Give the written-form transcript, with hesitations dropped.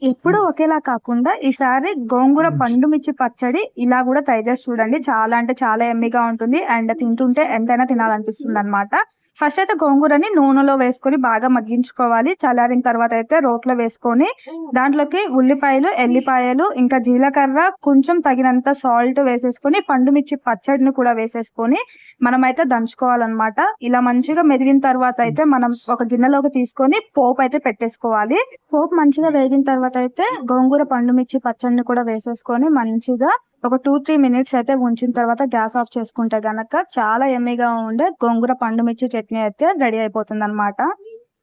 ఎప్పుడూ ఒకేలా కాకుండా ఈసారి గోంగూర పండు మిర్చి పచ్చడి ఇలా కూడా ట్రై చేసి చూడండి. చాలా అంటే చాలా యమ్మీగా ఉంటుంది. అండ్ తింటుంటే ఎంతైనా తినాలనిపిస్తుందనమాట. ఫస్ట్ అయితే గోంగూరని నూనెలో వేసుకొని బాగా మగ్గించుకోవాలి. చల్లారిన తర్వాత అయితే రోట్లో వేసుకొని దాంట్లోకి ఉల్లిపాయలు, ఎల్లిపాయలు, ఇంకా జీలకర్ర, కొంచెం తగినంత సాల్ట్ వేసేసుకొని పండు మిర్చి పచ్చడిని కూడా వేసేసుకొని మనమైతే దంచుకోవాలన్నమాట. ఇలా మంచిగా మెదిగిన తర్వాత అయితే మనం ఒక గిన్నెలోకి తీసుకొని పోపు అయితే పెట్టేసుకోవాలి. పోపు మంచిగా వేగిన తర్వాత అయితే గోంగూర పండు మిర్చి పచ్చడిని కూడా వేసేసుకొని మంచిగా ఒక 2-3 మినిట్స్ అయితే ఉంచిన తర్వాత గ్యాస్ ఆఫ్ చేసుకుంటే గనక చాలా యమ్మీగా ఉండే గోంగూర పండు మిర్చి చట్నీ అయితే రెడీ అయిపోతుంది అనమాట.